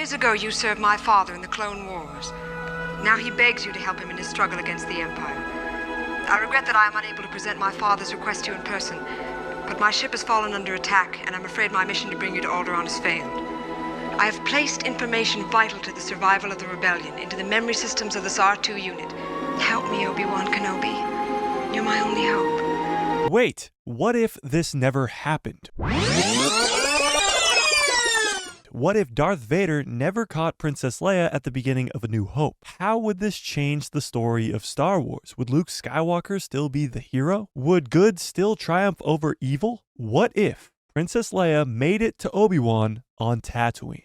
years ago, you served my father in the Clone Wars. Now he begs you to help him in his struggle against the Empire. I regret that I am unable to present my father's request to you in person, but my ship has fallen under attack, and I'm afraid my mission to bring you to Alderaan has failed. I have placed information vital to the survival of the rebellion into the memory systems of this R2 unit. Help me, Obi-Wan Kenobi. You're my only hope. Wait, what if this never happened? What if Darth Vader never caught Princess Leia at the beginning of A New Hope? How would this change the story of Star Wars? Would Luke Skywalker still be the hero? Would good still triumph over evil? What if Princess Leia made it to Obi-Wan on Tatooine?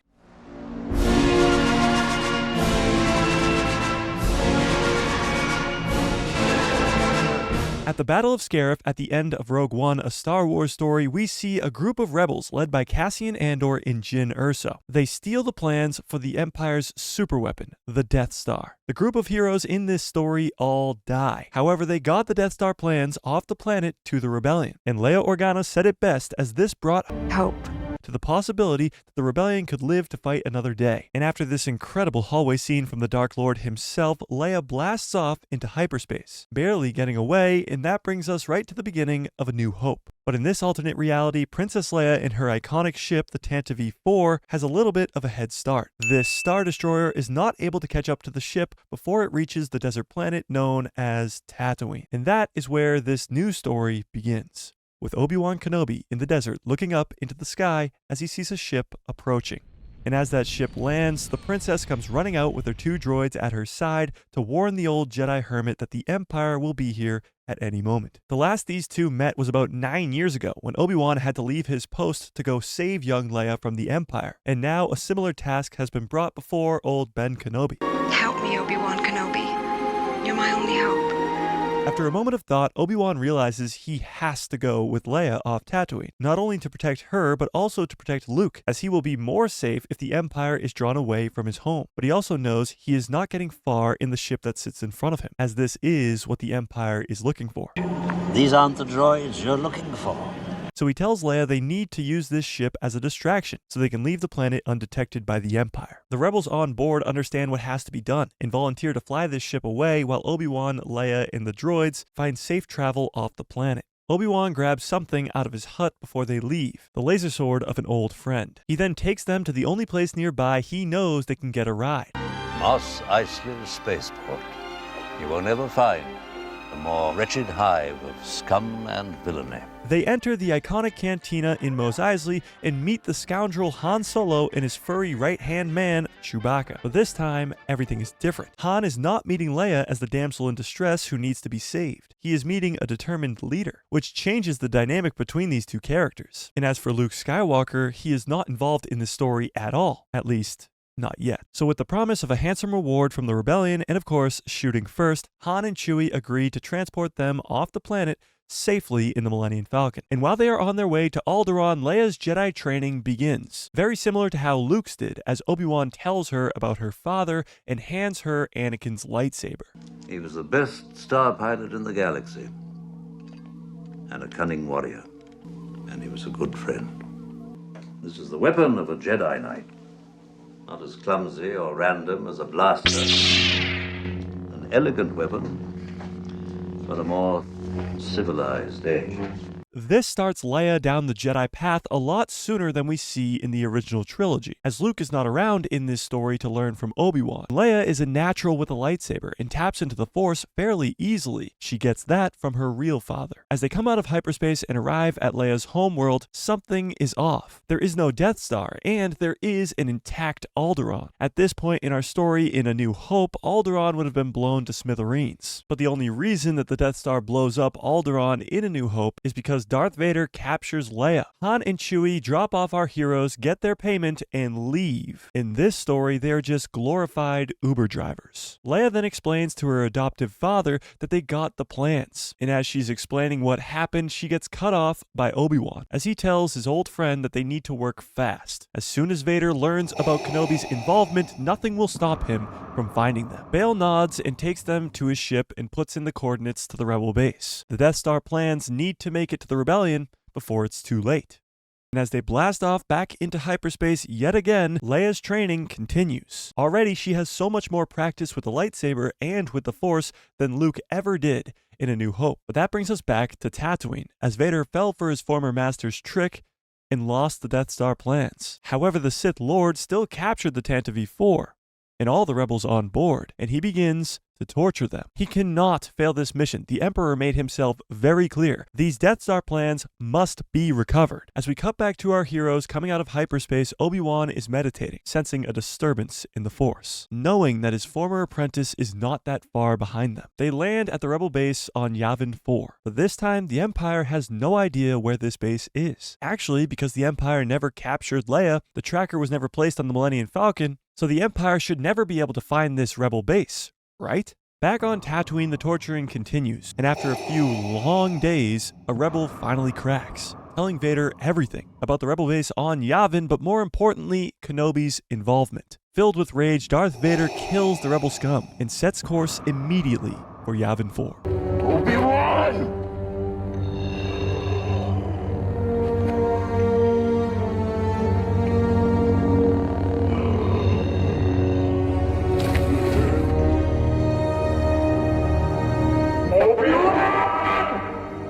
At the Battle of Scarif at the end of Rogue One, a Star Wars story, we see a group of rebels led by Cassian Andor and Jyn Erso. They steal the plans for the Empire's superweapon, the Death Star. The group of heroes in this story all die. However, they got the Death Star plans off the planet to the rebellion. And Leia Organa said it best, as this brought hope to the possibility that the rebellion could live to fight another day. And after this incredible hallway scene from the Dark Lord himself, Leia blasts off into hyperspace, barely getting away, and that brings us right to the beginning of A New Hope. But in this alternate reality, Princess Leia in her iconic ship, the Tantive 4, has a little bit of a head start. This Star Destroyer is not able to catch up to the ship before it reaches the desert planet known as Tatooine. And that is where this new story begins, with Obi-Wan Kenobi in the desert looking up into the sky as he sees a ship approaching. And as that ship lands, the princess comes running out with her two droids at her side to warn the old Jedi hermit that the Empire will be here at any moment. The last these two met was about 9 years ago, when Obi-Wan had to leave his post to go save young Leia from the Empire. And now a similar task has been brought before old Ben Kenobi. Help me, Obi-Wan Kenobi. You're my only hope. After a moment of thought, Obi-Wan realizes he has to go with Leia off Tatooine, not only to protect her, but also to protect Luke, as he will be more safe if the Empire is drawn away from his home. But he also knows he is not getting far in the ship that sits in front of him, as this is what the Empire is looking for. These aren't the droids you're looking for. So he tells Leia they need to use this ship as a distraction so they can leave the planet undetected by the Empire. The rebels on board understand what has to be done and volunteer to fly this ship away, while Obi-Wan, Leia, and the droids find safe travel off the planet. Obi-Wan grabs something out of his hut before they leave, the laser sword of an old friend. He then takes them to the only place nearby he knows they can get a ride. Mos Eisley Spaceport. You will never find a more wretched hive of scum and villainy. They enter the iconic cantina in Mos Eisley and meet the scoundrel Han Solo and his furry right-hand man, Chewbacca. But this time, everything is different. Han is not meeting Leia as the damsel in distress who needs to be saved. He is meeting a determined leader, which changes the dynamic between these two characters. And as for Luke Skywalker, he is not involved in this story at all, at least not yet. So with the promise of a handsome reward from the rebellion and of course shooting first, Han and Chewie agree to transport them off the planet safely in the Millennium Falcon. And while they are on their way to Alderaan, Leia's Jedi training begins, very similar to how Luke's did, as Obi-Wan tells her about her father and hands her Anakin's lightsaber. He was the best star pilot in the galaxy, and a cunning warrior, and he was a good friend. This is the weapon of a Jedi Knight, not as clumsy or random as a blaster. An elegant weapon for a more civilized age. This starts Leia down the Jedi path a lot sooner than we see in the original trilogy, as Luke is not around in this story to learn from Obi-Wan. Leia is a natural with a lightsaber and taps into the Force fairly easily. She gets that from her real father. As they come out of hyperspace and arrive at Leia's homeworld, something is off. There is no Death Star, and there is an intact Alderaan. At this point in our story in A New Hope, Alderaan would have been blown to smithereens. But the only reason that the Death Star blows up Alderaan in A New Hope is because Darth Vader captures Leia. Han and Chewie drop off our heroes, get their payment, and leave. In this story, they are just glorified Uber drivers. Leia then explains to her adoptive father that they got the plans. And as she's explaining what happened, she gets cut off by Obi-Wan, as he tells his old friend that they need to work fast. As soon as Vader learns about Kenobi's involvement, nothing will stop him from finding them. Bail nods and takes them to his ship and puts in the coordinates to the rebel base. The Death Star plans need to make it to the rebellion before it's too late. And as they blast off back into hyperspace yet again, Leia's training continues. Already, she has so much more practice with the lightsaber and with the Force than Luke ever did in A New Hope. But that brings us back to Tatooine, as Vader fell for his former master's trick and lost the Death Star plans. However, the Sith Lord still captured the Tantive 4 and all the rebels on board, and he begins to torture them. He cannot fail this mission. The Emperor made himself very clear. These Death Star plans must be recovered. As we cut back to our heroes coming out of hyperspace, Obi-Wan is meditating, sensing a disturbance in the Force, knowing that his former apprentice is not that far behind them. They land at the rebel base on Yavin 4, but this time the Empire has no idea where this base is. Actually, because the Empire never captured Leia, the tracker was never placed on the Millennium Falcon, so the Empire should never be able to find this rebel base, right? Back on Tatooine, the torturing continues, and after a few long days, a rebel finally cracks, telling Vader everything about the rebel base on Yavin, but more importantly, Kenobi's involvement. Filled with rage, Darth Vader kills the rebel scum and sets course immediately for Yavin 4. Obi-Wan!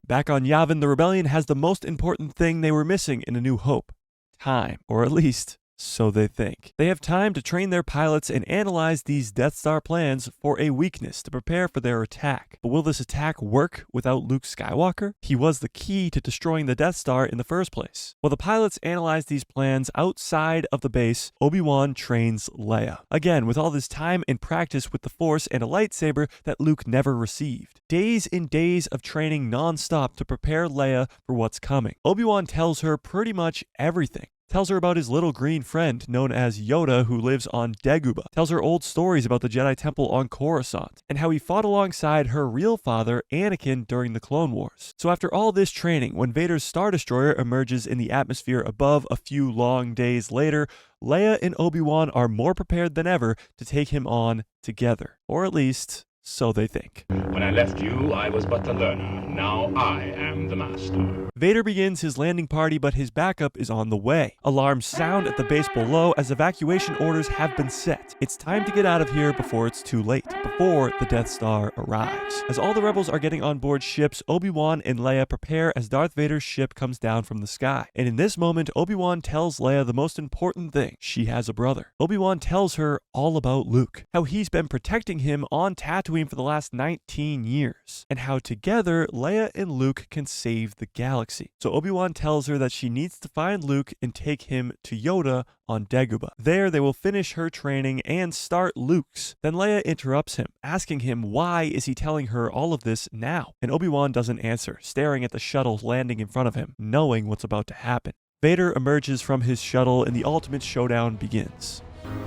Back on Yavin, the rebellion has the most important thing they were missing in A New Hope: time, or at least so they think. They have time to train their pilots and analyze these Death Star plans for a weakness to prepare for their attack. But will this attack work without Luke Skywalker? He was the key to destroying the Death Star in the first place. While the pilots analyze these plans outside of the base, Obi-Wan trains Leia. Again, with all this time and practice with the Force and a lightsaber that Luke never received. Days and days of training non-stop to prepare Leia for what's coming. Obi-Wan tells her pretty much everything. Tells her about his little green friend known as Yoda who lives on Dagobah. Tells her old stories about the Jedi Temple on Coruscant and how he fought alongside her real father, Anakin, during the Clone Wars. So after all this training, when Vader's Star Destroyer emerges in the atmosphere above a few long days later, Leia and Obi-Wan are more prepared than ever to take him on together. Or at least, so they think. When I left you, I was but the learner. Now I am the master. Vader begins his landing party, but his backup is on the way. Alarms sound at the base below as evacuation orders have been set. It's time to get out of here before it's too late, before the Death Star arrives. As all the rebels are getting on board ships, Obi-Wan and Leia prepare as Darth Vader's ship comes down from the sky. And in this moment, Obi-Wan tells Leia the most important thing: she has a brother. Obi-Wan tells her all about Luke, how he's been protecting him on Tatooine for the last 19 years, and how together Leia and Luke can save the galaxy. So Obi-Wan tells her that she needs to find Luke and take him to Yoda on Dagobah. There they will finish her training and start Luke's. Then Leia interrupts him, asking him why is he telling her all of this now? And Obi-Wan doesn't answer, staring at the shuttle landing in front of him, knowing what's about to happen. Vader emerges from his shuttle and the ultimate showdown begins.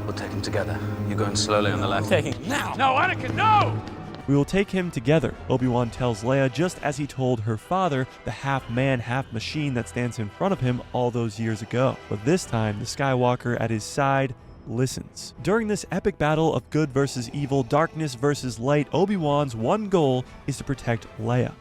We'll take him together. You're going slowly on the left. Taking him now! No, Anakin, no! We will take him together, Obi-Wan tells Leia, just as he told her father, the half-man, half-machine that stands in front of him all those years ago. But this time, the Skywalker at his side listens. During this epic battle of good versus evil, darkness versus light, Obi-Wan's one goal is to protect Leia.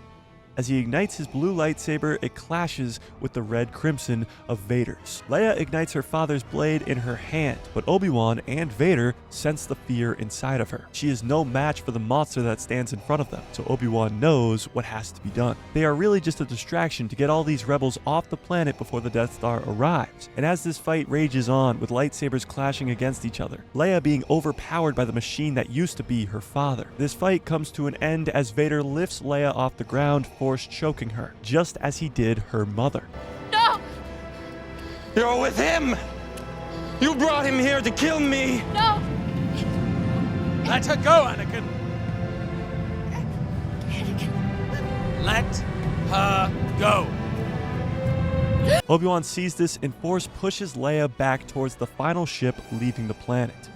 As he ignites his blue lightsaber, it clashes with the red crimson of Vader's. Leia ignites her father's blade in her hand, but Obi-Wan and Vader sense the fear inside of her. She is no match for the monster that stands in front of them, so Obi-Wan knows what has to be done. They are really just a distraction to get all these rebels off the planet before the Death Star arrives. And as this fight rages on, with lightsabers clashing against each other, Leia being overpowered by the machine that used to be her father, this fight comes to an end as Vader lifts Leia off the ground, Force choking her, just as he did her mother. No! You're with him! You brought him here to kill me! No! Let her go, Anakin! Let her go! Obi-Wan sees this and Force pushes Leia back towards the final ship leaving the planet.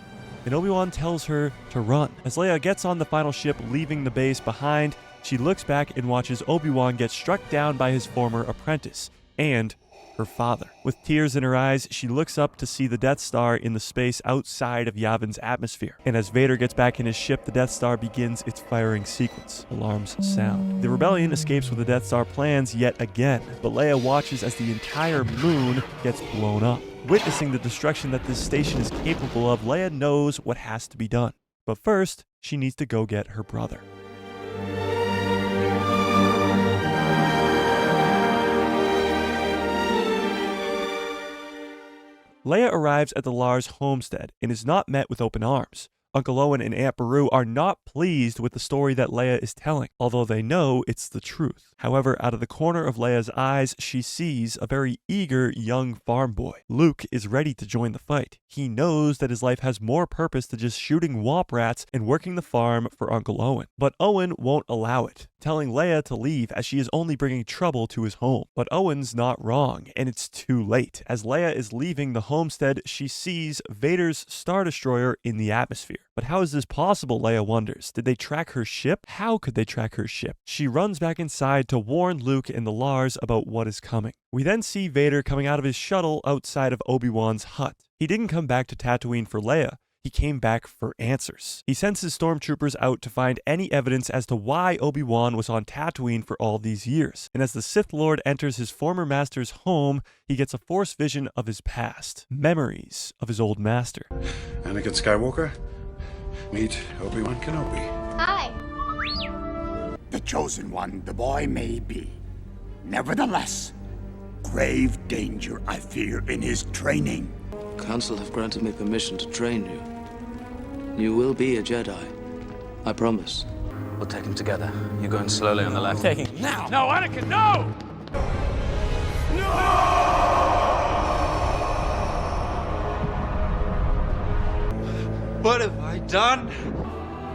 And Obi-Wan tells her to run. As Leia gets on the final ship leaving the base behind, she looks back and watches Obi-Wan get struck down by his former apprentice, and her father. With tears in her eyes, she looks up to see the Death Star in the space outside of Yavin's atmosphere. And as Vader gets back in his ship, the Death Star begins its firing sequence. Alarms sound. The rebellion escapes with the Death Star plans yet again, but Leia watches as the entire moon gets blown up. Witnessing the destruction that this station is capable of, Leia knows what has to be done. But first, she needs to go get her brother. Leia arrives at the Lars homestead and is not met with open arms. Uncle Owen and Aunt Beru are not pleased with the story that Leia is telling, although they know it's the truth. However, out of the corner of Leia's eyes, she sees a very eager young farm boy. Luke is ready to join the fight. He knows that his life has more purpose than just shooting womp rats and working the farm for Uncle Owen. But Owen won't allow it, telling Leia to leave as she is only bringing trouble to his home. But Owen's not wrong, and it's too late. As Leia is leaving the homestead, she sees Vader's Star Destroyer in the atmosphere. But how is this possible, Leia wonders. Did they track her ship? How could they track her ship? She runs back inside to warn Luke and the Lars about what is coming. We then see Vader coming out of his shuttle outside of Obi-Wan's hut. He didn't come back to Tatooine for Leia. He came back for answers. He sends his stormtroopers out to find any evidence as to why Obi-Wan was on Tatooine for all these years. And as the Sith Lord enters his former master's home, he gets a Force vision of his past. Memories of his old master. Anakin Skywalker, meet Obi-Wan Kenobi. Hi. The chosen one the boy may be. Nevertheless, grave danger I fear in his training. Council have granted me permission to train you. You will be a Jedi. I promise. We'll take him together. You're going slowly on the left. Taking him now! No, Anakin, no! No! What have I done?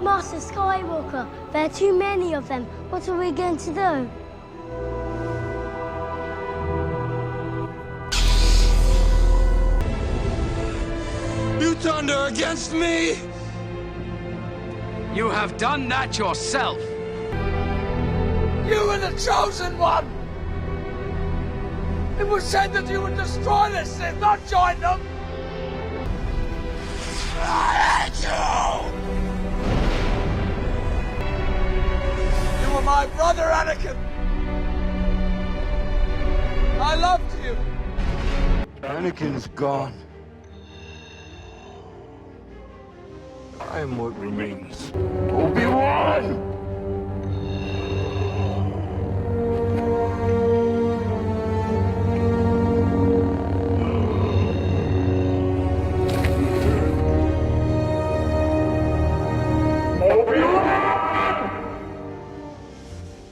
Master Skywalker, there are too many of them. What are we going to do? You turned her against me! You have done that yourself! You were the chosen one! It was said that you would destroy the Sith, not join them! I hate you! You were my brother, Anakin! I loved you! Anakin's gone. I am what remains. Obi-Wan!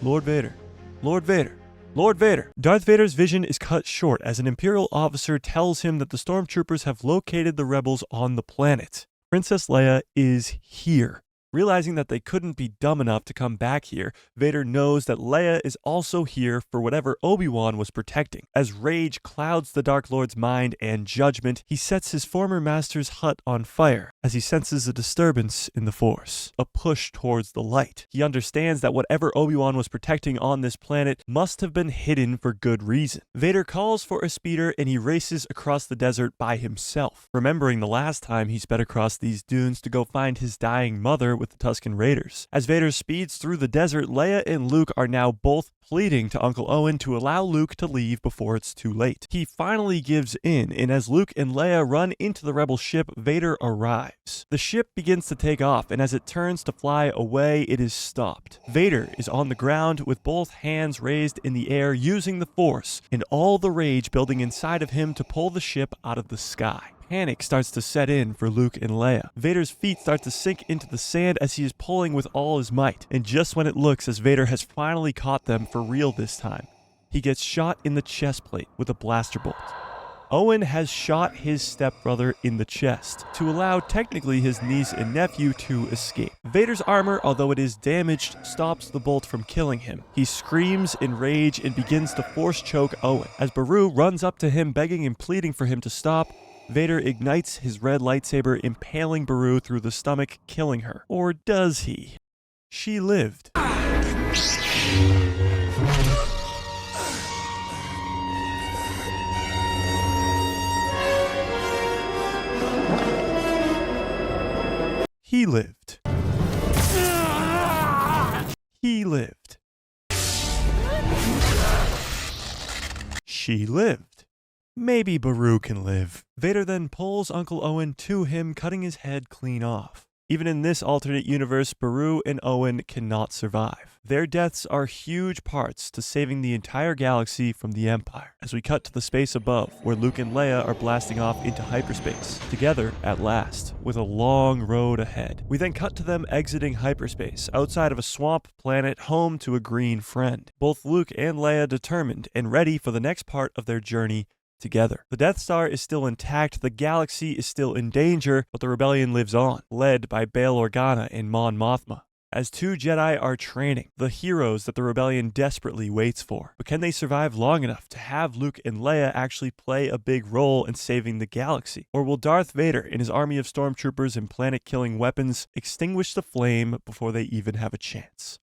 Lord Vader. Lord Vader. Lord Vader. Darth Vader's vision is cut short as an Imperial officer tells him that the stormtroopers have located the rebels on the planet. Princess Leia is here. Realizing that they couldn't be dumb enough to come back here, Vader knows that Leia is also here for whatever Obi-Wan was protecting. As rage clouds the Dark Lord's mind and judgment, he sets his former master's hut on fire as he senses a disturbance in the Force, a push towards the light. He understands that whatever Obi-Wan was protecting on this planet must have been hidden for good reason. Vader calls for a speeder and he races across the desert by himself, remembering the last time he sped across these dunes to go find his dying mother with the Tusken Raiders. As Vader speeds through the desert, Leia and Luke are now both pleading to Uncle Owen to allow Luke to leave before it's too late. He finally gives in, and as Luke and Leia run into the rebel ship, Vader arrives. The ship begins to take off, and as it turns to fly away, it is stopped. Vader is on the ground with both hands raised in the air using the Force, and all the rage building inside of him to pull the ship out of the sky. Panic starts to set in for Luke and Leia. Vader's feet start to sink into the sand as he is pulling with all his might, and just when it looks as Vader has finally caught them for real this time, he gets shot in the chest plate with a blaster bolt. Owen has shot his stepbrother in the chest to allow technically his niece and nephew to escape. Vader's armor, although it is damaged, stops the bolt from killing him. He screams in rage and begins to force choke Owen. As Beru runs up to him begging and pleading for him to stop, Vader ignites his red lightsaber, impaling Beru through the stomach, killing her. Or does he? She lived. He lived. He lived. She lived. Maybe Beru can live. Vader then pulls Uncle Owen to him, cutting his head clean off. Even in this alternate universe, Beru and Owen cannot survive. Their deaths are huge parts to saving the entire galaxy from the Empire. As we cut to the space above, where Luke and Leia are blasting off into hyperspace, together at last, with a long road ahead. We then cut to them exiting hyperspace, outside of a swamp planet home to a green friend. Both Luke and Leia determined and ready for the next part of their journey together. The Death Star is still intact, the galaxy is still in danger, but the rebellion lives on, led by Bail Organa and Mon Mothma. As two Jedi are training, the heroes that the rebellion desperately waits for. But can they survive long enough to have Luke and Leia actually play a big role in saving the galaxy? Or will Darth Vader and his army of stormtroopers and planet-killing weapons extinguish the flame before they even have a chance?